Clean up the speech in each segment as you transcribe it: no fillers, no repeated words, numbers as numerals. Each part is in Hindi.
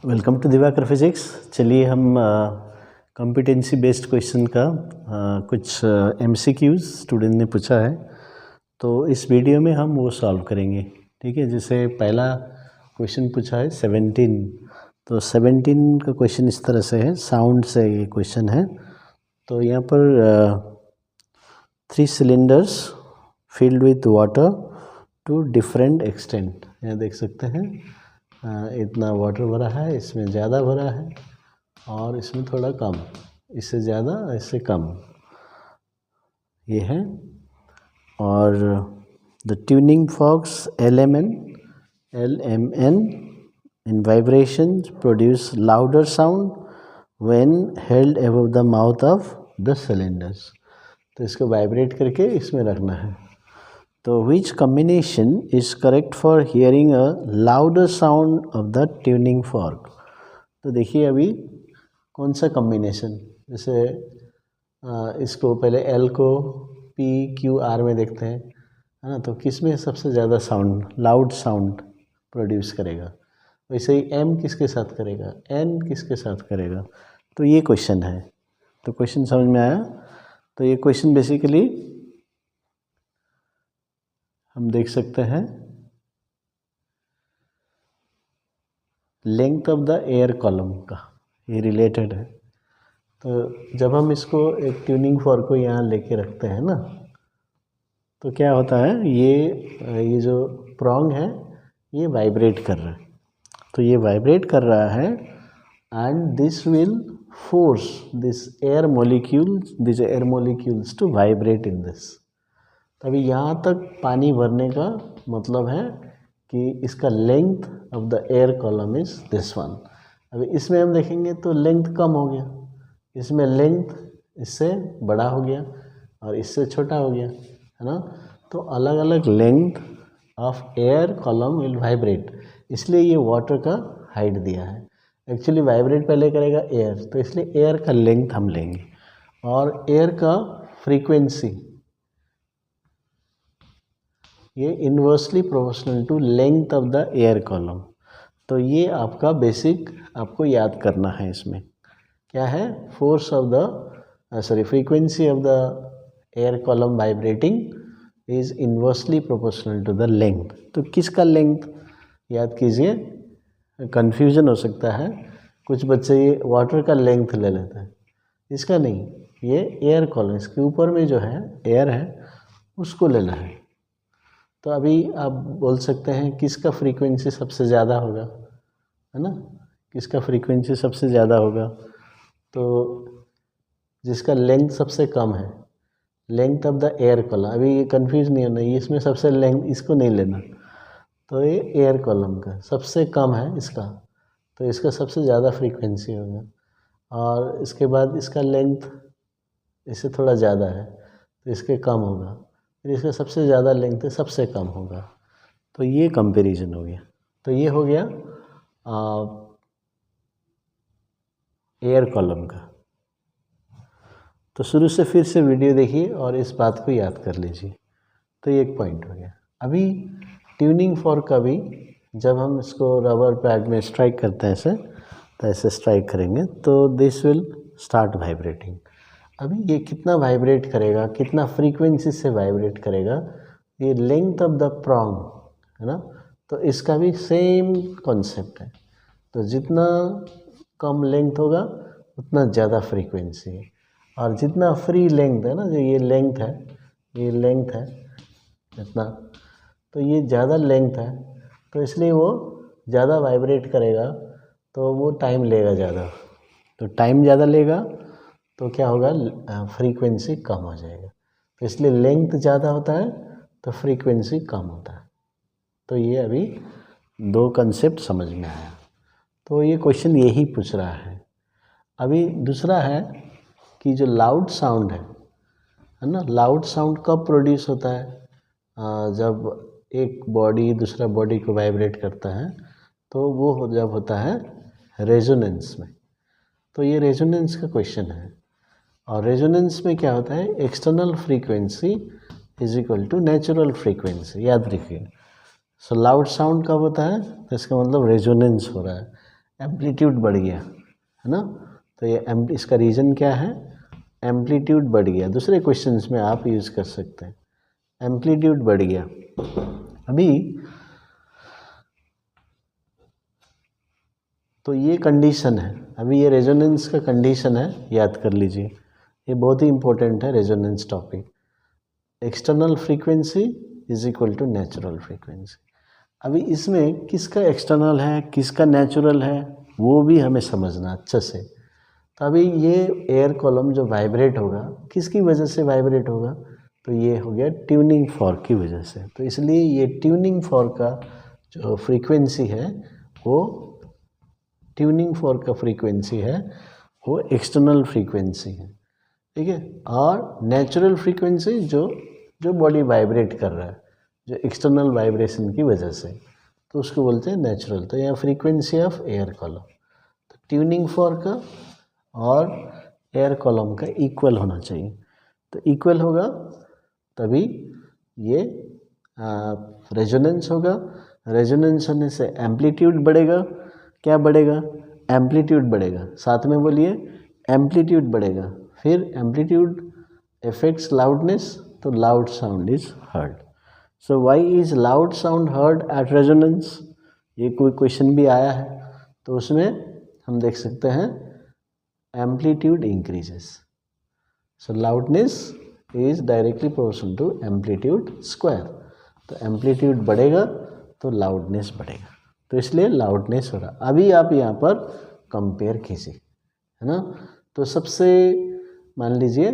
Welcome to Divakar physics. चलिए हम कॉम्पिटेंसी बेस्ड क्वेश्चन का कुछ एमसीक्यूज स्टूडेंट ने पूछा है, तो इस वीडियो में हम वो सॉल्व करेंगे। ठीक है, जैसे पहला क्वेश्चन पूछा है 17, तो 17 का क्वेश्चन इस तरह से है, साउंड से ये क्वेश्चन है। तो यहाँ पर 3 cylinders filled with water to different extent, यहाँ देख सकते हैं इतना वाटर भरा है, इसमें ज़्यादा भरा है और इसमें थोड़ा कम, इससे ज़्यादा इससे कम ये है। और the tuning forks LMN in vibrations produce louder sound when held above the mouth of the cylinders। तो इसको वाइब्रेट करके इसमें रखना है। तो which combination is correct for hearing a louder sound of the tuning fork? तो देखिए अभी कौन सा कॉम्बिनेशन, जैसे इसको पहले L को PQR में देखते हैं, है ना, तो किस में सबसे ज़्यादा साउंड, लाउड साउंड प्रोड्यूस करेगा। वैसे ही M किसके साथ करेगा, N किसके साथ करेगा। तो ये क्वेश्चन है। तो क्वेश्चन समझ में आया। तो ये क्वेश्चन बेसिकली हम देख सकते हैं length of the air column का, ये रिलेटेड है। तो जब हम इसको एक ट्यूनिंग फॉर्क को यहाँ लेके रखते हैं ना, तो क्या होता है, ये जो प्रॉन्ग है ये वाइब्रेट कर रहा है। तो ये वाइब्रेट कर रहा है and this will force this air molecules to vibrate in this. अभी यहाँ तक पानी भरने का मतलब है कि इसका length of the air column is this one. अभी इसमें हम देखेंगे तो लेंथ कम हो गया, इसमें लेंथ इससे बड़ा हो गया और इससे छोटा हो गया, है ना। तो अलग अलग length of air column will vibrate, इसलिए ये वाटर का हाइट दिया है। एक्चुअली वाइब्रेट पहले करेगा एयर, तो इसलिए एयर का लेंथ हम लेंगे और एयर का फ्रीक्वेंसी ये inversely proportional to length of the air column. तो ये आपका बेसिक आपको याद करना है। इसमें क्या है, force of the frequency of the air column vibrating is inversely proportional to the length. तो किसका लेंथ याद कीजिए, कंफ्यूजन हो सकता है, कुछ बच्चे ये वाटर का लेंथ ले लेते हैं, इसका नहीं, ये एयर कॉलम, इसके ऊपर में जो है एयर है उसको लेना है। तो अभी आप बोल सकते हैं किसका फ्रीक्वेंसी सबसे ज़्यादा होगा, है ना, किसका फ्रीक्वेंसी सबसे ज़्यादा होगा। तो जिसका लेंथ सबसे कम है, length of the air column. अभी ये कंफ्यूज नहीं होना, ये इसमें सबसे लेंथ इसको नहीं लेना। तो ये एयर कॉलम का सबसे कम है इसका, तो इसका सबसे ज़्यादा फ्रीक्वेंसी होगा। और इसके बाद इसका लेंथ इससे थोड़ा ज़्यादा है तो इसके कम होगा, फिर इसका सबसे ज़्यादा लेंथ है सबसे कम होगा। तो ये कंपैरिजन हो गया। तो ये हो गया एयर कॉलम का। तो शुरू से फिर से वीडियो देखिए और इस बात को याद कर लीजिए। तो ये एक पॉइंट हो गया। अभी ट्यूनिंग फॉर्क का भी जब हम इसको रबर पैड में स्ट्राइक करते हैं ऐसे, तो ऐसे स्ट्राइक करेंगे तो दिस विल स्टार्ट वाइब्रेटिंग। अभी ये कितना वाइब्रेट करेगा, कितना फ्रीक्वेंसी से वाइब्रेट करेगा, ये लेंथ ऑफ द प्रॉन्ग है ना। तो इसका भी सेम कॉन्सेप्ट है। तो जितना कम लेंथ होगा उतना ज़्यादा फ्रीक्वेंसी है, और जितना फ्री लेंथ है ना, जो ये लेंथ है, ये लेंथ है इतना, तो ये ज़्यादा लेंथ है, तो इसलिए वो ज़्यादा वाइब्रेट करेगा, तो वो टाइम लेगा ज़्यादा। तो टाइम ज़्यादा लेगा तो क्या होगा, फ्रीक्वेंसी कम हो जाएगा। तो इसलिए लेंथ ज़्यादा होता है तो फ्रीक्वेंसी कम होता है। तो ये अभी 2 कंसेप्ट समझ में आया। तो ये क्वेश्चन यही पूछ रहा है। अभी दूसरा है कि जो लाउड साउंड है ना, लाउड साउंड कब प्रोड्यूस होता है, जब एक बॉडी दूसरा बॉडी को वाइब्रेट करता है, तो वो जब होता है रेजोनेंस में। तो ये रेजोनेंस का क्वेश्चन है। और रेजोनेंस में क्या होता है, external frequency is equal to natural frequency, याद रखिए। सो लाउड साउंड कब होता है, तो इसका मतलब रेजोनेंस हो रहा है। एम्पलीट्यूड बढ़ गया, है ना। तो ये इसका रीज़न क्या है, एम्पलीट्यूड बढ़ गया। दूसरे क्वेश्चंस में आप यूज़ कर सकते हैं, एम्पलीट्यूड बढ़ गया। अभी तो ये कंडीशन है, अभी ये रेजोनेंस का कंडीशन है, याद कर लीजिए, ये बहुत ही इंपॉर्टेंट है resonance topic. External frequency is equal to natural frequency. अभी इसमें किसका एक्सटर्नल है किसका नेचुरल है वो भी हमें समझना अच्छे से। तो अभी ये एयर कॉलम जो वाइब्रेट होगा किसकी वजह से वाइब्रेट होगा, तो ये हो गया ट्यूनिंग फॉर्क की वजह से। तो इसलिए ये ट्यूनिंग फॉर्क का जो फ्रीक्वेंसी है वो ट्यूनिंग फॉर्क का फ्रीक्वेंसी है वो एक्सटर्नल फ्रीक्वेंसी है, ठीक है। और नेचुरल फ्रीक्वेंसी जो बॉडी वाइब्रेट कर रहा है जो एक्सटर्नल वाइब्रेशन की वजह से, तो उसको बोलते हैं नेचुरल। तो यहाँ फ्रीक्वेंसी ऑफ एयर कॉलम, तो ट्यूनिंग फॉर्क का और एयर कॉलम का इक्वल होना चाहिए। तो इक्वल होगा तभी ये रेजोनेंस होगा। रेजोनेंस होने से एम्पलीट्यूड बढ़ेगा, क्या बढ़ेगा, एम्पलीट्यूड बढ़ेगा। साथ में बोलिए एम्पलीट्यूड बढ़ेगा। फिर एम्पलीट्यूड अफेक्ट्स लाउडनेस, तो loud sound is heard. So why is loud sound heard at resonance, ये कोई क्वेश्चन भी आया है तो उसमें हम देख सकते हैं amplitude increases. So loudness is directly proportional to amplitude square. तो एम्पलीट्यूड बढ़ेगा तो लाउडनेस बढ़ेगा, तो इसलिए लाउडनेस हो रहा। अभी आप यहाँ पर कंपेयर कीजिए, है ना। तो सबसे मान लीजिए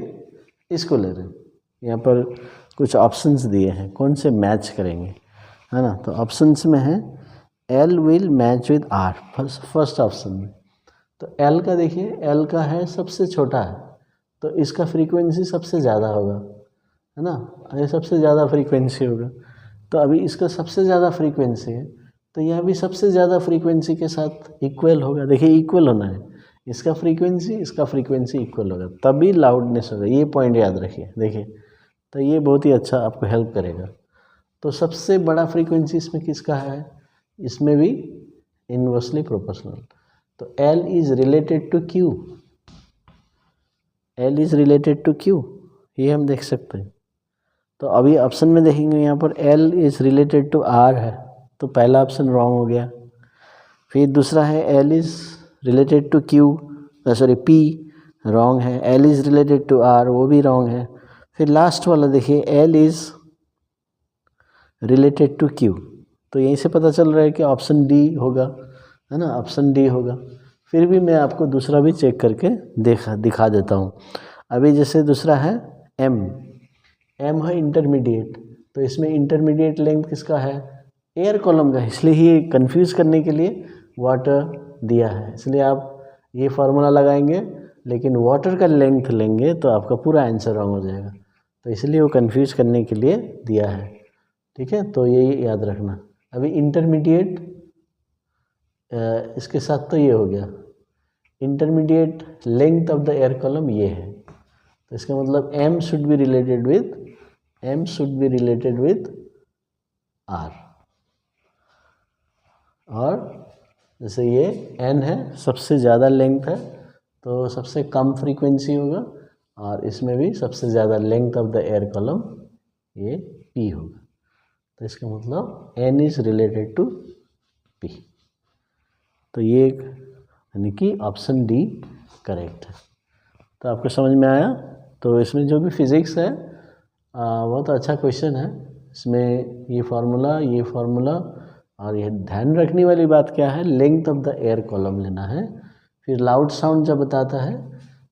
इसको ले रहे हैं, यहाँ पर कुछ ऑप्शंस दिए हैं, कौन से मैच करेंगे, है ना। तो ऑप्शंस में है L will match with R, first option में। तो एल का देखिए, एल का है सबसे छोटा है तो इसका फ्रीक्वेंसी सबसे ज़्यादा होगा, है ना, ये सबसे ज़्यादा फ्रीक्वेंसी होगा। तो अभी इसका सबसे ज़्यादा फ्रीक्वेंसी है तो यह भी सबसे ज़्यादा फ्रीक्वेंसी के साथ इक्वल होगा। देखिए इक्वल होना है, इसका फ्रीक्वेंसी इक्वल होगा तभी लाउडनेस होगा। ये पॉइंट याद रखिए, देखिए तो ये बहुत ही अच्छा आपको हेल्प करेगा। तो सबसे बड़ा फ्रीक्वेंसी इसमें किसका है, इसमें भी इनवर्सली प्रोपोर्शनल। तो L is related to Q, L is related to Q, ये हम देख सकते हैं। तो अभी ऑप्शन में देखेंगे यहाँ पर L is related to R है, तो पहला ऑप्शन रॉन्ग हो गया। फिर दूसरा है L is related to Q, P wrong है। L is related to R, वो भी रॉन्ग है। फिर लास्ट वाला देखिए L is related to Q, तो यहीं से पता चल रहा है कि ऑप्शन डी होगा, है ना, ऑप्शन डी होगा। फिर भी मैं आपको दूसरा भी चेक करके दिखा देता हूँ। अभी जैसे दूसरा है M है इंटरमीडिएट, तो इसमें इंटरमीडिएट लेंथ किसका है, एयर कॉलम का, इसलिए ही कंफ्यूज करने के लिए वाटर दिया है। इसलिए आप ये फार्मूला लगाएंगे लेकिन वाटर का लेंथ लेंगे तो आपका पूरा आंसर रॉन्ग हो जाएगा, तो इसलिए वो कंफ्यूज करने के लिए दिया है, ठीक है। तो यही याद रखना। अभी इंटरमीडिएट इसके साथ तो ये हो गया, intermediate length of the air column ये है, तो इसका मतलब M should be related with R। और जैसे ये N है, सबसे ज़्यादा लेंथ है तो सबसे कम फ्रीक्वेंसी होगा, और इसमें भी सबसे ज़्यादा length of the air column ये P होगा, तो इसका मतलब N is related to P। तो ये यानी कि ऑप्शन डी करेक्ट है। तो आपको समझ में आया। तो इसमें जो भी फिज़िक्स है बहुत अच्छा क्वेश्चन है। इसमें ये फार्मूला और ये ध्यान रखने वाली बात क्या है, length of the air column लेना है। फिर लाउड साउंड जब बताता है,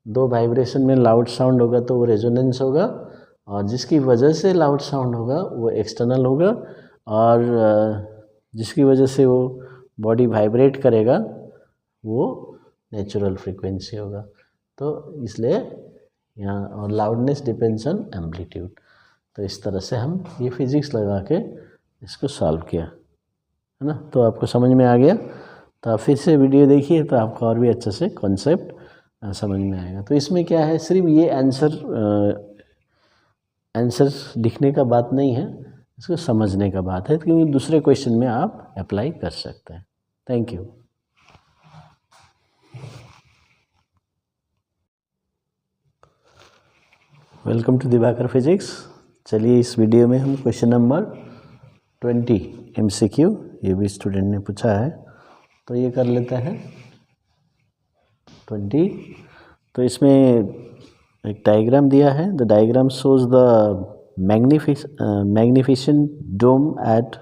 दो वाइब्रेशन में लाउड साउंड होगा तो वो रेजोनेंस होगा, और जिसकी वजह से लाउड साउंड होगा वो एक्सटर्नल होगा, और जिसकी वजह से वो बॉडी वाइब्रेट करेगा वो नेचुरल फ्रीक्वेंसी होगा। तो इसलिए यहाँ और लाउडनेस डिपेंड्स ऑन एम्पलीट्यूड। तो इस तरह से हम ये फिज़िक्स लगा के इसको सॉल्व किया, है ना। तो आपको समझ में आ गया। तो आप फिर से वीडियो देखिए तो आपको और भी अच्छे से कॉन्सेप्ट समझ में आएगा। तो इसमें क्या है, सिर्फ ये आंसर लिखने का बात नहीं है, इसको समझने का बात है, क्योंकि दूसरे क्वेश्चन में आप अप्लाई कर सकते हैं। Thank you. Welcome to Divakar physics. चलिए इस वीडियो में हम क्वेश्चन नंबर 20 MCQ, ये भी स्टूडेंट ने पूछा है तो ये कर लेते हैं 20। तो इसमें एक डायग्राम दिया है। The diagram shows the magnificent dome at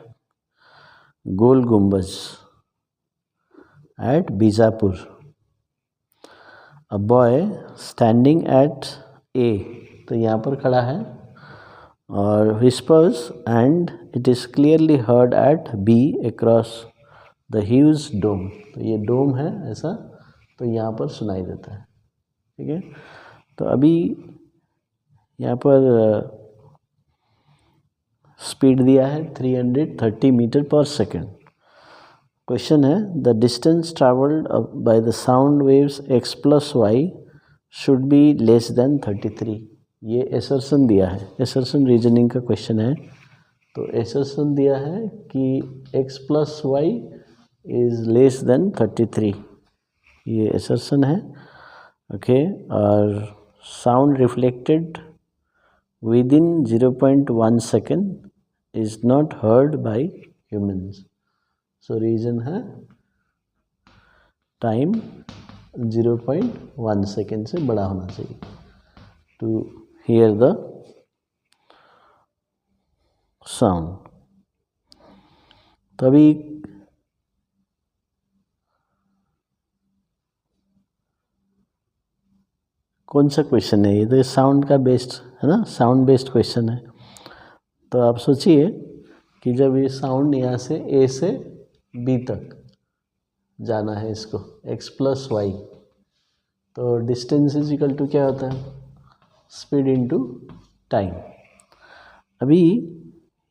Gol Gumbaz at Bijapur. A boy standing at a, तो यहाँ पर खड़ा है, और whispers and it is clearly heard at B across the huge dome। तो ये डोम है ऐसा, तो यहाँ पर सुनाई देता है। ठीक है, तो अभी यहाँ पर स्पीड दिया है 330 मीटर पर सेकेंड। क्वेश्चन है the distance travelled by the sound waves x plus why should be less than 33। ये एसर्शन दिया है, एसर्शन रीजनिंग का क्वेश्चन है। तो एसर्शन दिया है कि x plus y is less than 33, ये एसर्शन है। ओके, और sound reflected within 0.1 second is not heard by humans. So reason है टाइम 0.1 सेकेंड से बड़ा होना चाहिए टू hear the sound। तो अभी कौन सा क्वेश्चन है ये? तो साउंड का बेस्ड है ना, साउंड बेस्ड क्वेश्चन है। तो आप सोचिए कि जब ये साउंड यहाँ से ए से बी तक जाना है, इसको x प्लस वाई, तो डिस्टेंस इज इक्वल टू क्या होता है? Speed into time. अभी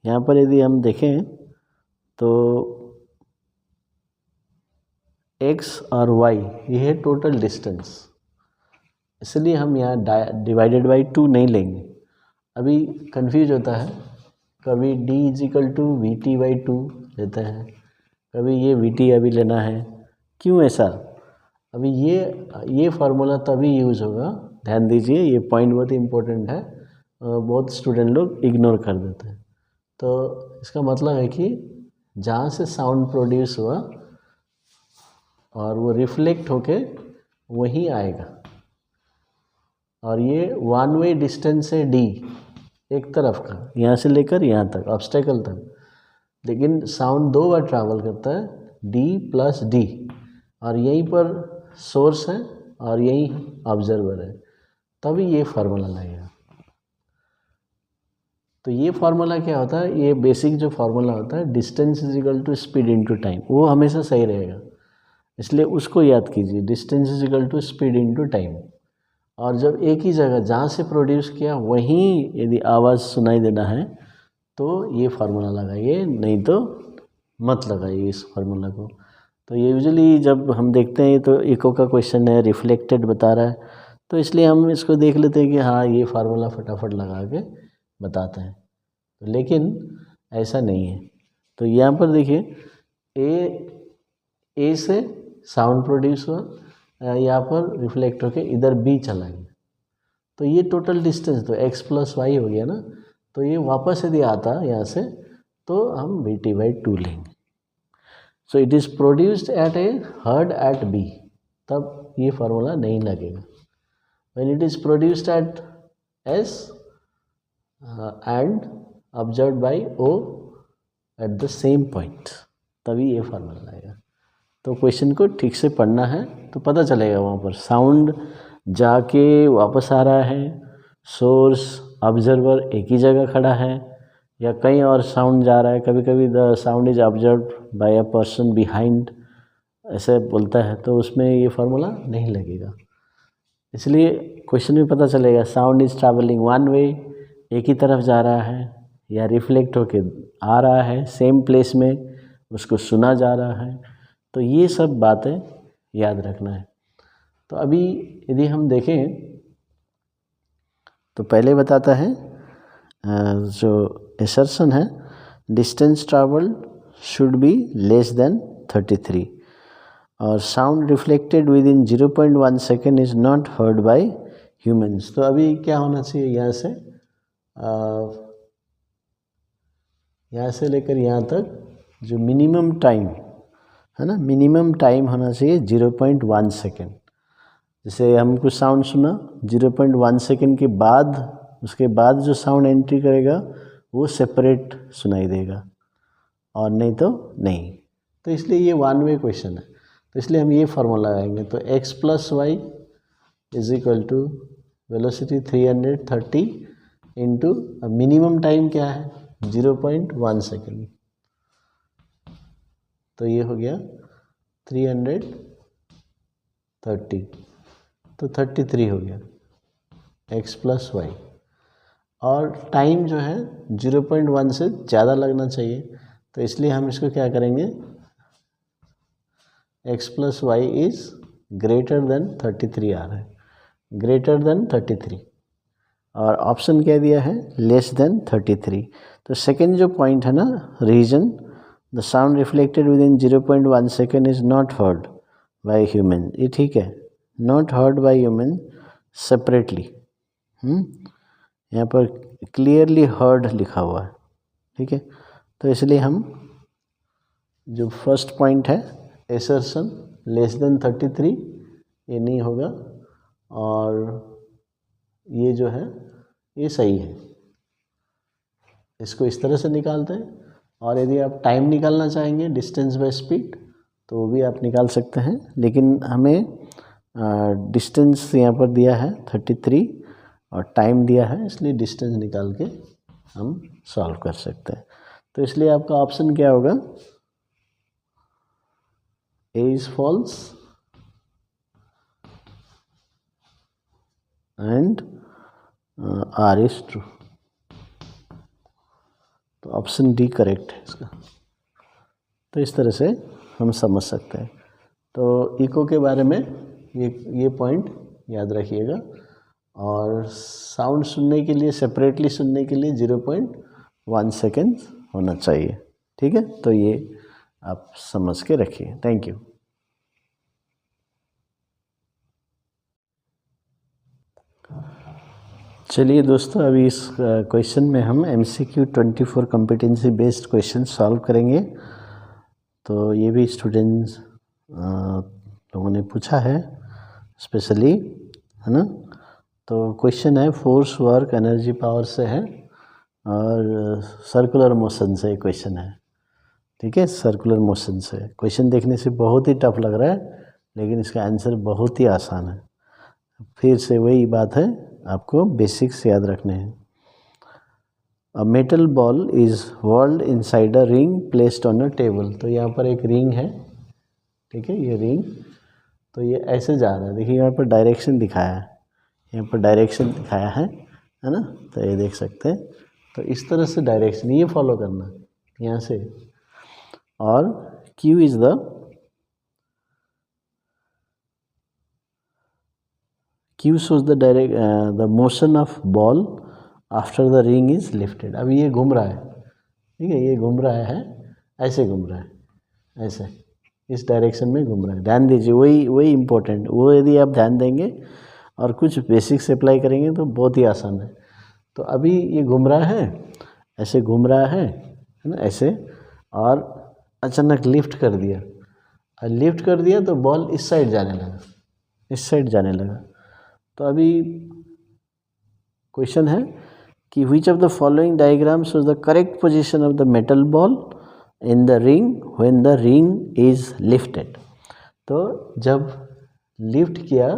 यहाँ पर यदि हम देखें तो x और y ये है टोटल डिस्टेंस, इसलिए हम यहाँ डिवाइडेड बाई 2 नहीं लेंगे। अभी कंफ्यूज होता है, कभी d is equal to v t by 2 लेते हैं, कभी ये वी टी अभी लेना है। क्यों ऐसा? अभी ये फार्मूला तभी यूज़ होगा, ध्यान दीजिए, ये पॉइंट बहुत इम्पोर्टेंट है, बहुत स्टूडेंट लोग इग्नोर कर देते हैं। तो इसका मतलब है कि जहाँ से साउंड प्रोड्यूस हुआ और वो रिफ्लेक्ट होके वहीं आएगा, और ये वन वे डिस्टेंस है d, एक तरफ का, यहाँ से लेकर यहाँ तक, ऑब्स्टेकल तक। लेकिन साउंड 2 बार ट्रैवल करता है, d प्लस d, और यहीं पर सोर्स है और यही ऑब्जर्वर है, तभी ये फार्मूला लगेगा। तो ये फार्मूला क्या होता है? ये बेसिक जो फार्मूला होता है, distance is equal to speed into time, वो हमेशा सही रहेगा, इसलिए उसको याद कीजिए। Distance is equal to speed into time, और जब एक ही जगह जहाँ से प्रोड्यूस किया वहीं यदि आवाज़ सुनाई देना है तो ये फार्मूला लगाइए, नहीं तो मत लगाइए इस फार्मूला को। तो ये यूजुअली जब हम देखते हैं तो इको का क्वेश्चन है, रिफ्लेक्टेड बता रहा है, तो इसलिए हम इसको देख लेते हैं कि हाँ ये फार्मूला फटाफट लगा के बताते हैं, लेकिन ऐसा नहीं है। तो यहाँ पर देखिए ए से साउंड प्रोड्यूस हुआ, यहाँ पर रिफ्लेक्ट होके इधर बी चला गया, तो ये टोटल डिस्टेंस तो x प्लस वाई हो गया ना। तो ये वापस यदि आता यहाँ से तो हम वी टी बाई 2 लेंगे। So it is produced at A heard at B, तब ये फार्मूला नहीं लगेगा। When it is produced at S and observed by O at the same point, तभी ये फार्मूला लगेगा। तो क्वेश्चन को ठीक से पढ़ना है तो पता चलेगा, वहाँ पर साउंड जाके वापस आ रहा है, सोर्स ऑब्जर्वर एक ही जगह खड़ा है, या कहीं और साउंड जा रहा है। कभी कभी the sound is observed bye a person behind, ऐसे बोलता है, तो उसमें ये फार्मूला नहीं लगेगा। इसलिए क्वेश्चन में पता चलेगा sound is travelling one way, एक ही तरफ जा रहा है, या रिफ्लेक्ट होके आ रहा है सेम प्लेस में, उसको सुना जा रहा है। तो ये सब बातें याद रखना है। तो अभी यदि हम देखें तो पहले बताता है जो एसर्शन है, distance travelled should be less than 33, और sound reflected within 0.1 second is not heard bye humans. तो अभी क्या होना चाहिए, यहाँ से लेकर यहाँ तक जो मिनिमम टाइम है ना, मिनिमम टाइम होना चाहिए 0.1 सेकेंड। जैसे हम कुछ साउंड सुना, 0.1 सेकेंड के बाद उसके बाद जो साउंड एंट्री करेगा वो सेपरेट सुनाई देगा, और नहीं तो नहीं। तो इसलिए ये वन वे क्वेश्चन है, तो इसलिए हम ये फार्मूला लगाएंगे। तो x plus y is equal to velocity 330 into minimum time क्या है 0.1 सेकेंड, तो ये हो गया 330, तो 33 हो गया x प्लस वाई। और टाइम जो है 0.1 से ज़्यादा लगना चाहिए, तो इसलिए हम इसको क्या करेंगे, x plus y is greater than 33 आ रहा है, ग्रेटर देन 33, और ऑप्शन क्या दिया है, लेस देन 33। तो सेकेंड जो पॉइंट है ना, reason the sound reflected within 0.1 second is not heard by human, ये ठीक है, not heard by human separately. यहाँ पर क्लियरली हर्ड लिखा हुआ है, ठीक है। तो इसलिए हम जो फर्स्ट पॉइंट है एसर्शन लेस देन 33 ये नहीं होगा, और ये जो है ये सही है। इसको इस तरह से निकालते हैं, और यदि आप टाइम निकालना चाहेंगे डिस्टेंस बाय स्पीड तो वो भी आप निकाल सकते हैं, लेकिन हमें डिस्टेंस यहाँ पर दिया है 33 और टाइम दिया है, इसलिए डिस्टेंस निकाल के हम सॉल्व कर सकते हैं। तो इसलिए आपका ऑप्शन क्या होगा, A is false and R is true. तो ऑप्शन डी करेक्ट है इसका। तो इस तरह से हम समझ सकते हैं। तो इको के बारे में ये पॉइंट याद रखिएगा, और साउंड सुनने के लिए सेपरेटली सुनने के लिए 0.1 सेकेंड होना चाहिए, ठीक है। तो ये आप समझ के रखिए। Thank you. चलिए दोस्तों, अभी इस क्वेश्चन में हम MCQ 24 competency based question solve करेंगे। तो ये भी स्टूडेंट्स लोगों ने पूछा है स्पेशली, है ना। तो क्वेश्चन है फोर्स वर्क एनर्जी पावर से है, और सर्कुलर मोशन से क्वेश्चन है, ठीक है। सर्कुलर मोशन से क्वेश्चन देखने से बहुत ही टफ लग रहा है, लेकिन इसका आंसर बहुत ही आसान है। फिर से वही बात है, आपको बेसिक्स याद रखने हैं। A metal ball is whirled inside a ring placed on a table. तो यहाँ पर एक रिंग है, ठीक है, ये रिंग, तो ये ऐसे जा रहा है। देखिए यहाँ पर डायरेक्शन दिखाया है, यहाँ पर डायरेक्शन दिखाया है ना, तो ये देख सकते हैं। तो इस तरह से डायरेक्शन ये फॉलो करना यहाँ से, और Q is Q shows the motion of ball after the ring is lifted। अभी ये घूम रहा है, ठीक है, ये घूम रहा है, ऐसे घूम रहा है, ऐसे इस डायरेक्शन में घूम रहा है। ध्यान दीजिए, वही इम्पोर्टेंट, वो यदि आप ध्यान देंगे और कुछ बेसिक्स अप्लाई करेंगे तो बहुत ही आसान है। तो अभी ये घूम रहा है, ऐसे घूम रहा है ना, ऐसे, और अचानक लिफ्ट कर दिया, और लिफ्ट कर दिया तो बॉल इस साइड जाने लगा, इस साइड जाने लगा। तो अभी क्वेश्चन है कि which of the following diagram shows the correct position of the metal ball in the ring when the ring is lifted. तो जब लिफ्ट किया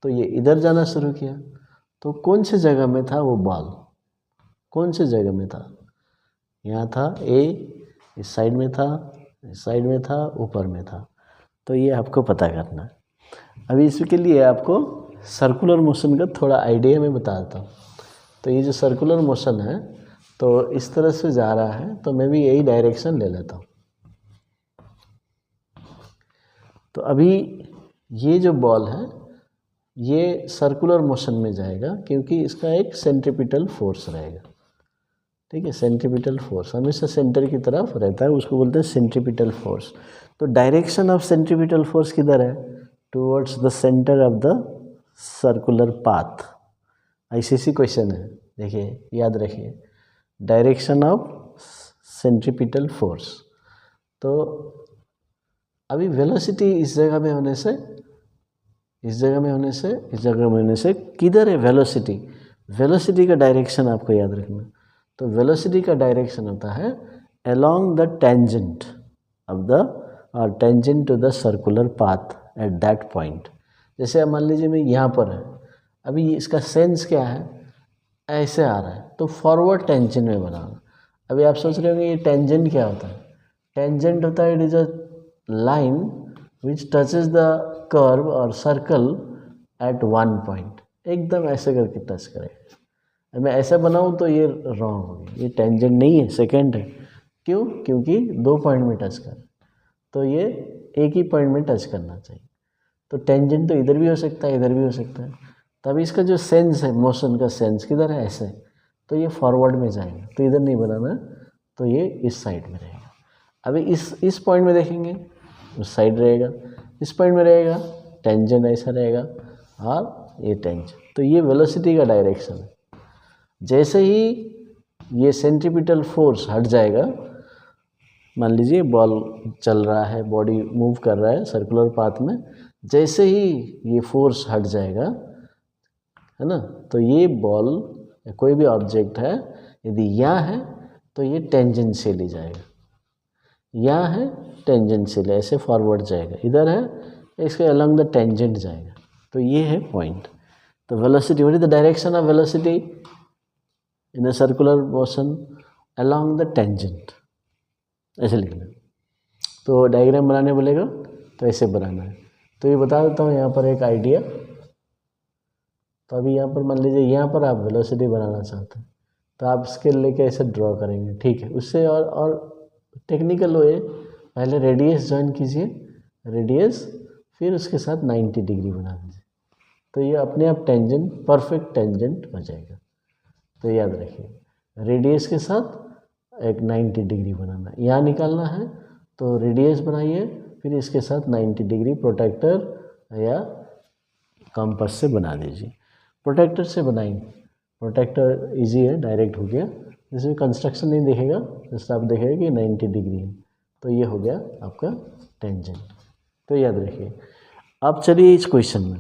तो ये इधर जाना शुरू किया, तो कौन से जगह में था वो बॉल, कौन से जगह में था, यहाँ था, ए इस साइड में था, इस साइड में था, ऊपर में था। तो ये आपको पता करना है। अभी इसके लिए आपको सर्कुलर मोशन का थोड़ा आइडिया मैं बता देता हूँ। तो ये जो सर्कुलर मोशन है, तो इस तरह से जा रहा है, तो मैं भी यही डायरेक्शन ले लेता हूँ। तो अभी ये जो बॉल है ये सर्कुलर मोशन में जाएगा, क्योंकि इसका एक सेंट्रीपिटल फोर्स रहेगा, ठीक है। सेंट्रीपिटल फोर्स हमेशा सेंटर की तरफ रहता है, उसको बोलते हैं सेंट्रीपिटल फोर्स। तो डायरेक्शन ऑफ सेंट्रीपिटल फोर्स किधर है, towards the centre of the circular path, ICC question है, देखिए याद रखिए, डायरेक्शन ऑफ सेंट्रीपिटल फोर्स। तो अभी वेलोसिटी इस जगह में होने से, इस जगह में होने से, इस जगह में होने से किधर है वेलोसिटी? वेलोसिटी का डायरेक्शन आपको याद रखना। तो वेलोसिटी का डायरेक्शन होता है along the tangent of the और tangent to the circular path at that point. जैसे अब मान लीजिए मैं यहाँ पर है, अभी इसका सेंस क्या है, ऐसे आ रहा है, तो फॉरवर्ड टेंजेंट में बनाना। अभी आप सोच रहे होंगे ये टेंजेंट क्या होता है? टेंजेंट होता है, it is a line which touches the curve और सर्कल एट वन पॉइंट, एकदम ऐसे करके टच करेगा। मैं ऐसा बनाऊँ तो ये रॉन्ग होगी, ये टेंजेंट नहीं है, सेकेंड है। क्यों? क्योंकि 2 पॉइंट में टच कर, तो ये एक ही पॉइंट में टच करना चाहिए। तो टेंजेंट तो इधर भी हो सकता है, इधर भी हो सकता है। तभी इसका जो सेंस है, मोशन का सेंस किधर है? ऐसे, तो ये फॉरवर्ड में जाएगा, तो इधर नहीं बनाना, तो ये इस साइड में रहेगा। अभी इस पॉइंट में देखेंगे, उस साइड रहेगा, इस पॉइंट में रहेगा, टेंजेंट ऐसा रहेगा और ये टेंजेंट। तो ये वेलोसिटी का डायरेक्शन है। जैसे ही ये सेंट्रीपिटल फोर्स हट जाएगा, मान लीजिए बॉल चल रहा है, बॉडी मूव कर रहा है सर्कुलर पाथ में, जैसे ही ये फोर्स हट जाएगा, है ना, तो ये बॉल या कोई भी ऑब्जेक्ट है, यदि यहाँ है तो ये टेंजेंशियली जाएगा, यहाँ है टेंजेंशियली ऐसे फॉरवर्ड जाएगा, इधर है इसके अलोंग द टेंजेंट जाएगा। तो ये है पॉइंट। तो velocity, what is the direction of velocity in a circular motion along the tangent, ऐसे लिखना। तो डायग्राम बनाने बोलेगा तो ऐसे बनाना है। तो ये बता देता हूँ यहाँ पर एक आइडिया। तो अभी यहाँ पर मान लीजिए यहाँ पर आप वेलोसिटी बनाना चाहते हैं, तो आप स्केल लेके ऐसे ड्रॉ करेंगे, ठीक है। उससे और टेक्निकल वे, पहले रेडियस ज्वाइन कीजिए, रेडियस, फिर उसके साथ 90 डिग्री बना दीजिए, तो ये अपने आप टेंजेंट, परफेक्ट टेंजेंट हो जाएगा। तो याद रखिए, रेडियस के साथ एक 90 डिग्री बनाना, यहाँ निकालना है तो रेडियस बनाइए, फिर इसके साथ 90 डिग्री प्रोटेक्टर या कंपास से बना दीजिए। प्रोटेक्टर से बनाएंगे, प्रोटेक्टर इजी है, डायरेक्ट हो गया, इसमें कंस्ट्रक्शन नहीं दिखेगा, जस्ट आप देखेगा कि 90 डिग्री है, तो ये हो गया आपका टेंजेंट। तो याद रखिए। अब चलिए इस क्वेश्चन में,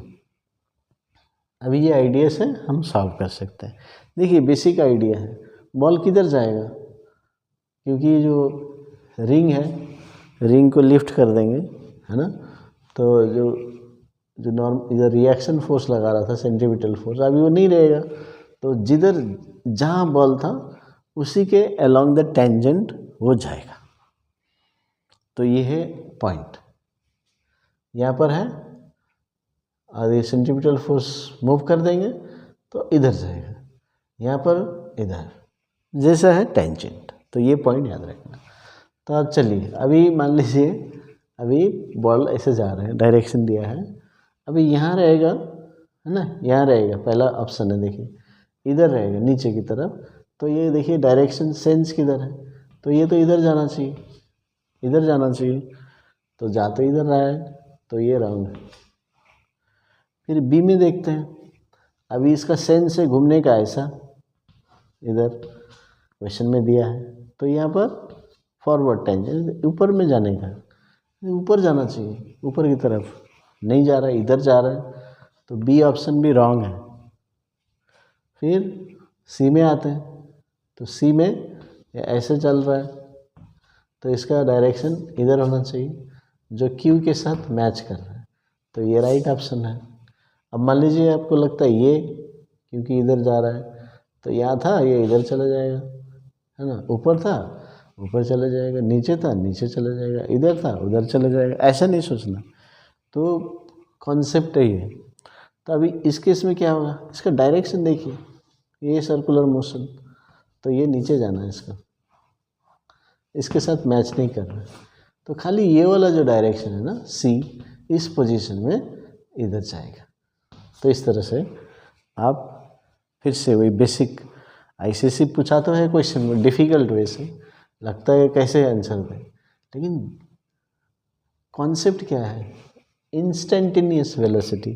अभी ये आइडिया से हम सॉल्व कर सकते हैं। देखिए बेसिक आइडिया है, बॉल किधर जाएगा, क्योंकि जो रिंग है, रिंग को लिफ्ट कर देंगे, है ना, तो जो नॉर्मल इधर रिएक्शन फोर्स लगा रहा था, सेंट्रीपिटल फोर्स, अभी वो नहीं रहेगा, तो जिधर जहाँ बॉल था उसी के अलोंग द टेंजेंट वो जाएगा। तो ये है पॉइंट, यहाँ पर है, और ये सेंट्रीपिटल फोर्स मूव कर देंगे तो इधर जाएगा, यहाँ पर इधर, जैसा है टेंजेंट। तो ये पॉइंट याद रखना। तो अब चलिए, अभी मान लीजिए अभी बॉल ऐसे जा रहे हैं, डायरेक्शन दिया है, अभी यहाँ रहेगा, है ना, यहाँ रहेगा, पहला ऑप्शन है, देखिए इधर रहेगा नीचे की तरफ। तो ये देखिए डायरेक्शन सेंस किधर है, तो ये तो इधर जाना चाहिए, इधर जाना चाहिए, तो जा तो इधर रहा है, तो ये रॉन्ग है। फिर बी में देखते हैं, अभी इसका सेंस है घूमने का ऐसा, इधर क्वेश्चन में दिया है, तो यहाँ पर फॉरवर्ड टेंजेंट ऊपर में जाने का, ऊपर जाना चाहिए, ऊपर की तरफ नहीं जा रहा है, इधर जा रहा है, तो बी ऑप्शन भी रॉन्ग है। फिर सी में आते हैं, तो सी में ऐसे चल रहा है, तो इसका डायरेक्शन इधर होना चाहिए, जो क्यू के साथ मैच कर रहा है, तो ये राइट ऑप्शन है। अब मान लीजिए आपको लगता है ये, क्योंकि इधर जा रहा है, तो यहाँ था, ये इधर चला जाएगा, है ना, ऊपर था ऊपर चला जाएगा, नीचे था नीचे चला जाएगा, इधर था उधर चला जाएगा, ऐसा नहीं सोचना। तो कॉन्सेप्ट है ये। तो अभी इस केस में क्या होगा, इसका डायरेक्शन देखिए, ये सर्कुलर मोशन, तो ये नीचे जाना है, इसके साथ मैच नहीं कर रहा है, तो खाली ये वाला जो डायरेक्शन है ना, सी, इस पोजीशन में इधर जाएगा। तो इस तरह से आप फिर से वही बेसिक आईसीसी पूछा तो है क्वेश्चन में डिफ़िकल्ट वे से, लगता है कैसे आंसर दें, लेकिन कॉन्सेप्ट क्या है, इंस्टेंटेनियस वेलोसिटी,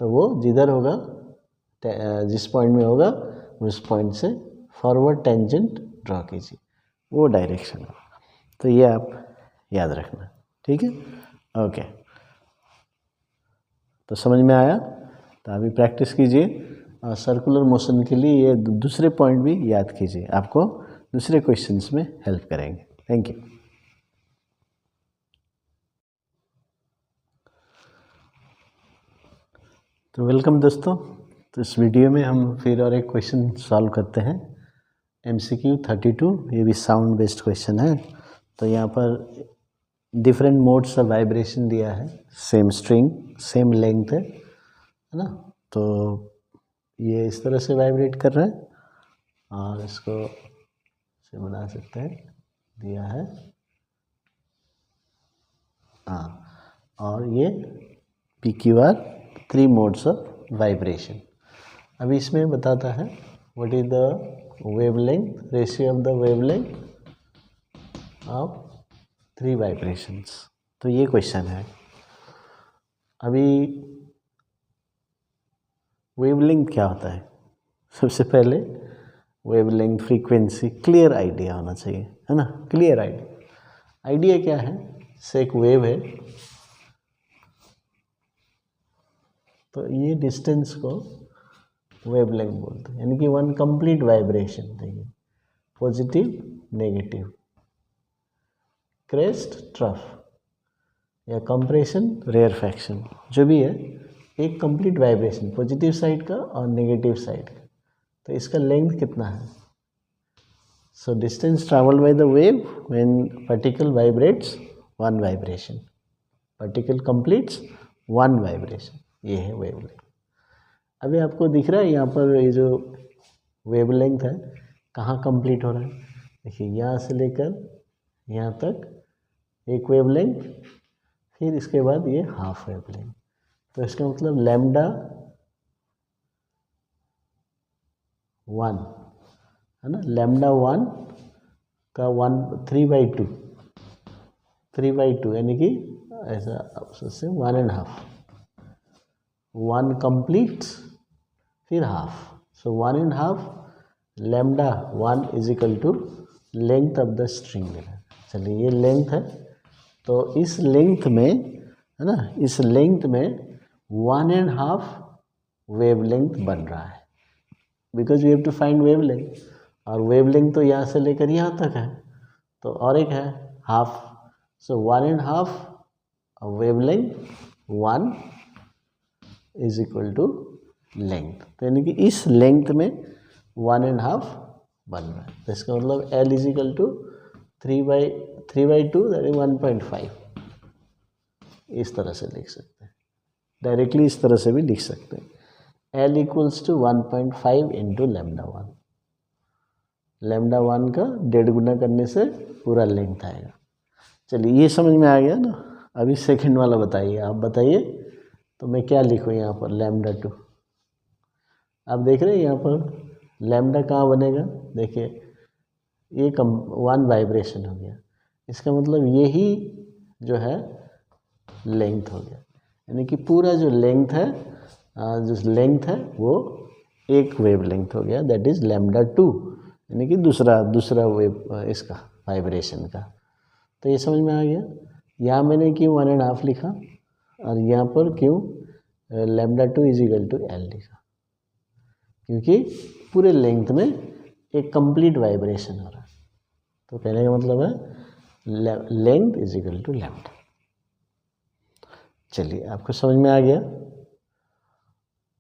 तो वो जिधर होगा जिस पॉइंट में होगा उस पॉइंट से फॉरवर्ड टेंजेंट ड्रॉ कीजिए, वो डायरेक्शन है। तो ये आप याद रखना, ठीक है। ओके, तो समझ में आया? तो अभी प्रैक्टिस कीजिए और सर्कुलर मोशन के लिए ये दूसरे पॉइंट भी याद कीजिए, आपको दूसरे क्वेश्चंस में हेल्प करेंगे। Thank you. तो वेलकम दोस्तों, तो इस वीडियो में हम फिर और एक क्वेश्चन सॉल्व करते हैं, MCQ 32। ये भी साउंड बेस्ड क्वेश्चन है। तो यहाँ पर डिफरेंट मोड्स ऑफ वाइब्रेशन दिया है, सेम स्ट्रिंग सेम लेंथ है ना। तो ये इस तरह से वाइब्रेट कर रहा है और इसको से बना सकते हैं, दिया है हाँ। और ये PQR 3 मोड्स ऑफ वाइब्रेशन। अभी इसमें बताता है what is the wavelength, ratio of the wavelength of 3 vibrations. तो ये क्वेश्चन है। अभी वेवलेंथ क्या होता है? सबसे पहले वेवलेंथ, फ्रीक्वेंसी, क्लियर आइडिया होना चाहिए, है ना। क्लियर आइडिया क्या है? से एक वेव है, तो ये डिस्टेंस को वेवलेंथ बोलते हैं, यानी कि वन कंप्लीट वाइब्रेशन। देखिए, पॉजिटिव नेगेटिव, क्रेस्ट ट्रफ या कंप्रेशन रेयरफैक्शन, जो भी है, एक कंप्लीट वाइब्रेशन पॉजिटिव साइड का और नेगेटिव साइड का। तो इसका लेंथ कितना है? So distance travelled by the wave when particle vibrates one vibration, particle completes one vibration, ये है वेवलेंथ। अभी आपको दिख रहा है यहाँ पर ये जो वेवलेंथ है कहाँ कंप्लीट हो रहा है? देखिए, यहाँ से लेकर यहाँ तक एक वेवलेंथ, फिर इसके बाद ये हाफ वेवलेंथ। तो इसका मतलब लैम्डा 1 है ना, लैम्डा 1 का 3/2, 3/2 यानी कि ऐसा से 1.5, 1 कंप्लीट फिर half. So 1.5 lambda 1 is equal to length of the string. चलिए, ये लेंथ है, तो इस लेंथ में, है ना, इस लेंथ में 1.5 वेवलेंथ बन रहा है, because we have to find wavelength. और वेवलेंथ तो यहाँ से लेकर यहाँ तक है, तो और एक है half. So 1.5 wavelength 1 is equal to length. तो यानी कि इस लेंथ में 1.5 बन रहा है। तो इसका मतलब L is equal to 3/2 that is 1.5। इस तरह से लिख सकते हैं, डायरेक्टली इस तरह से भी लिख सकते हैं। L equals to 1.5 into lambda 1। Lambda 1 का 1.5 गुना करने से पूरा लेंथ आएगा। चलिए, ये समझ में आ गया ना। अभी सेकंड वाला बताइए, आप बताइए। तो मैं क्या लिखूँ यहाँ पर? लैम्डा 2। आप देख रहे हैं यहाँ पर लैम्डा कहाँ बनेगा? देखिए, ये 1 वाइब्रेशन हो गया, इसका मतलब यही जो है लेंथ हो गया, यानी कि पूरा जो लेंथ है, वो एक वेव लेंथ हो गया, दैट इज लैम्डा 2, यानी कि दूसरा वेव इसका वाइब्रेशन का। तो ये समझ में आ गया। यहाँ मैंने क्यों 1.5 लिखा और यहाँ पर क्यों lambda 2 is equal to L लिखा? क्योंकि पूरे लेंथ में एक कंप्लीट वाइब्रेशन हो रहा है। तो कहने का मतलब है length is equal to lambda. चलिए, आपको समझ में आ गया।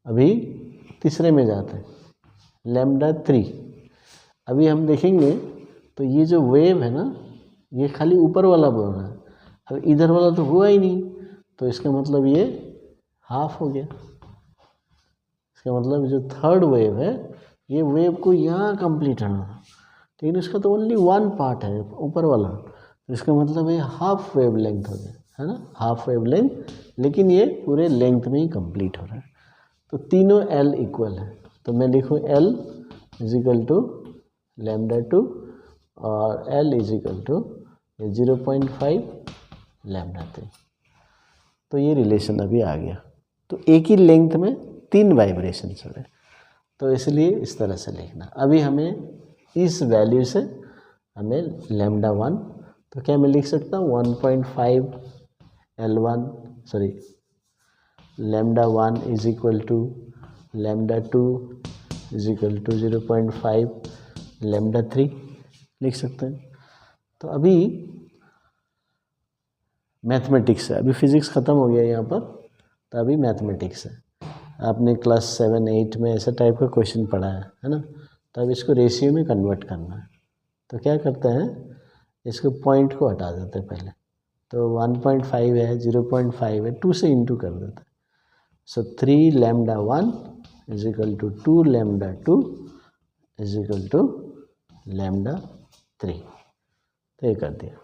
अभी तीसरे में जाते हैं, लैम्डा 3। अभी हम देखेंगे तो ये जो वेव है ना, ये खाली ऊपर वाला बोल रहा है, अब इधर वाला तो हुआ ही नहीं, तो इसका मतलब ये हाफ हो गया। इसका मतलब जो थर्ड वेव है, ये वेव को यहाँ कंप्लीट होना, लेकिन इसका तो ओनली 1 पार्ट है ऊपर वाला, तो इसका मतलब ये हाफ वेव लेंथ हो गया, है ना, हाफ वेव लेंथ, लेकिन ये पूरे लेंथ में ही कंप्लीट हो रहा है। तो तीनों L इक्वल है, तो मैं लिखूँ L is equal to lambda 2 और L is equal to 0.5 lambda 3। तो ये रिलेशन अभी आ गया। तो एक ही लेंथ में 3 वाइब्रेशन हो रहे हैं। तो इसलिए इस तरह से लिखना। अभी हमें इस वैल्यू से हमें लैम्डा 1, तो क्या मैं लिख सकता हूँ 1.5 L1 sorry lambda 1 is equal to lambda 2 is equal to 0.5 lambda 3 लिख सकते हैं। तो अभी मैथमेटिक्स है, अभी फिजिक्स ख़त्म हो गया यहाँ पर, तो अभी मैथमेटिक्स है। आपने क्लास 7-8 में ऐसा टाइप का क्वेश्चन पढ़ा है ना। तो अब इसको रेशियो में कन्वर्ट करना है। तो क्या करते हैं, इसको पॉइंट को हटा देते हैं पहले। तो 1.5 है, 0.5 है, 2 से इंटू कर देते हैं। So 3 lambda 1 is equal to 2 lambda 2 is equal to lambda 3। तो ये कर दिया।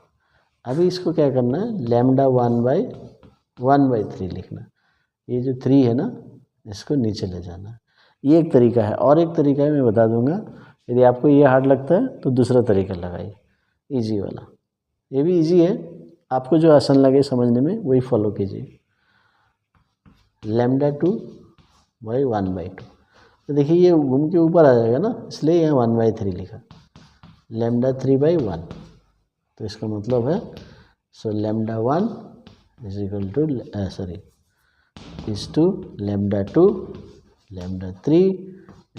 अभी इसको क्या करना है, लैम्डा 1/3 लिखना। ये जो 3 है ना, इसको नीचे ले जाना है। ये एक तरीका है। और एक तरीका है, मैं बता दूंगा। यदि आपको ये हार्ड लगता है तो दूसरा तरीका लगाइए, इजी वाला। ये भी इजी है, आपको जो आसान लगे समझने में वही फॉलो कीजिए। लैम्डा 2/1/2। तो देखिए ये घूम के ऊपर आ जाएगा ना, इसलिए यहाँ 1/3 लिखा। लैम्डा 3/1, तो इसका मतलब है so lambda 1 is equal to is to lambda 2 lambda 3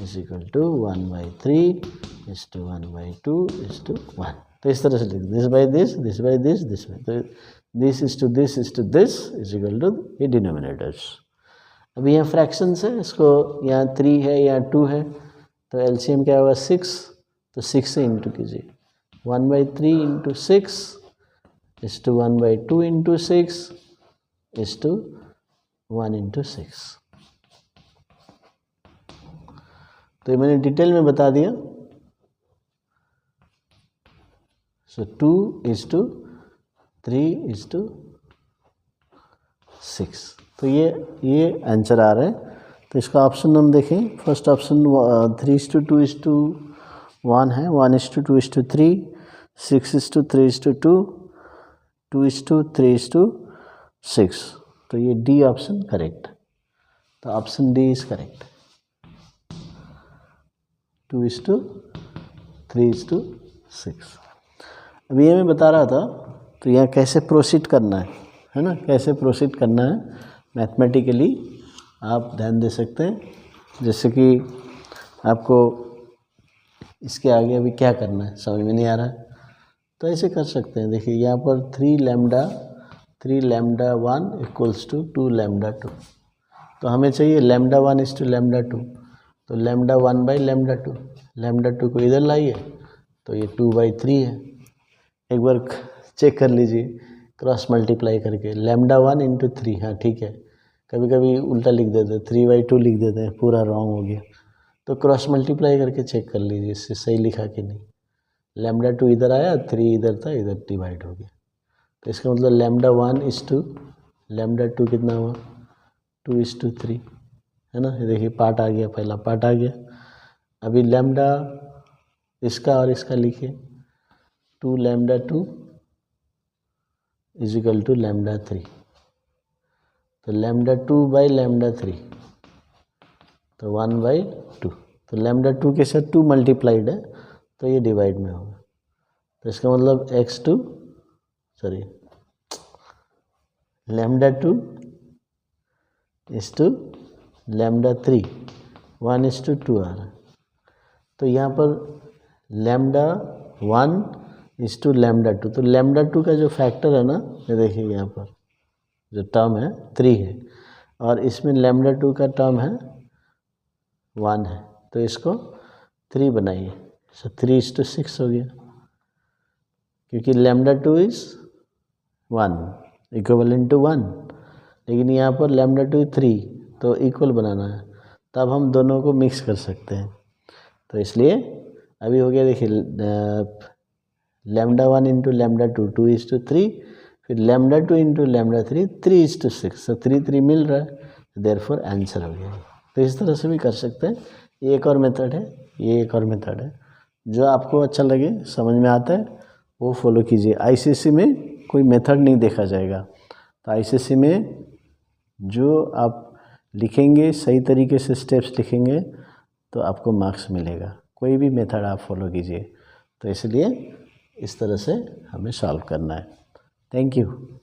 is equal to 1/3 is to 1/2 is to 1। तो इस तरह से लिख this by this, this by this, this by, तो this is to this is to this is equal to ये डिनोमिनेटर्स। अभी यहाँ फ्रैक्शंस है, इसको यहाँ 3 है, यहाँ 2 है, तो एलसीएम क्या होगा 6। तो 6 से इंटू कीजिए, 1/3 into 6 is to 1/2 into 6 is to 1 into 6। तो ये मैंने डिटेल में बता दिया। So 2 is to 3 is to 6। तो ये आंसर आ रहा है। तो इसका ऑप्शन हम देखें। फर्स्ट ऑप्शन 3:2:1 है, 1:2:3, 6:3:2, 2:3:6। तो ये डी ऑप्शन करेक्ट। तो ऑप्शन डी इज करेक्ट, 2:3:6। अभी ये मैं बता रहा था, तो यहाँ कैसे प्रोसीड करना है ना, कैसे प्रोसीड करना है मैथमेटिकली आप ध्यान दे सकते हैं। जैसे कि आपको इसके आगे अभी क्या करना है समझ में नहीं आ रहा है, तो ऐसे कर सकते हैं। देखिए यहाँ पर 3 लैम्डा 1 इक्वल्स टू 2 लैम्डा 2। तो हमें चाहिए लैम्डा 1 इज टू लैम्डा 2, तो लैम्डा 1/लैम्डा 2। लैम्डा 2 को इधर लाइए, तो ये 2/3 है। एक बार चेक कर लीजिए क्रॉस मल्टीप्लाई करके, लैम्डा 1 इंटू 3। हाँ ठीक है, कभी कभी उल्टा लिख देते हैं, 3/2 लिख देते हैं, पूरा रॉन्ग हो गया। तो क्रॉस मल्टीप्लाई करके चेक कर लीजिए इससे सही लिखा कि नहीं। लैम्डा 2 इधर आया, 3 इधर था, इधर डिवाइड हो गया। तो इसका मतलब लैम्डा 1 इज टू लैम्डा 2 कितना हुआ 2:3, है ना। ये देखिए पार्ट आ गया, पहला पार्ट आ गया। अभी लैम्डा इसका और इसका लिखिए, 2 lambda 2 is equal to lambda 3। तो लैम्डा 2/लैम्डा 3, तो 1/2। तो लैम्डा 2 के साथ 2 मल्टीप्लाइड है, तो ये डिवाइड में होगा। तो इसका मतलब लैम्डा 2 इज टू लैम्डा 3, 1:2 आ रहा है। तो यहाँ पर लैम्डा 1 इज टू लैम्डा 2, तो लैम्डा 2 का जो फैक्टर है ना, ये देखिए यहाँ पर जो टर्म है 3 है, और इसमें लैम्डा 2 का टर्म है 1 है। तो इसको 3 बनाइए, सो 3:6 हो गया, क्योंकि लैम्डा 2 इज 1 इक्विवेलेंट टू 1, लेकिन यहाँ पर लैम्डा 2 3, तो इक्वल बनाना है, तब हम दोनों को मिक्स कर सकते हैं। तो इसलिए अभी हो गया, देखिए लैम्डा 1 इंटू लैम्डा 2 2:3, फिर लैम्डा 2 इंटू लैम्डा 3 3:6। तो 3 मिल रहा है, देयरफॉर आंसर हो गया। तो इस तरह से भी कर सकते हैं। ये एक और मेथड है, ये एक और मेथड है, जो आपको अच्छा लगे, समझ में आता है वो फॉलो कीजिए। आईसीएसई में कोई मेथड नहीं देखा जाएगा। तो आईसीएसई में जो आप लिखेंगे, सही तरीके से स्टेप्स लिखेंगे, तो आपको मार्क्स मिलेगा। कोई भी मेथड आप फॉलो कीजिए। तो इसलिए इस तरह से हमें सॉल्व करना है। Thank you.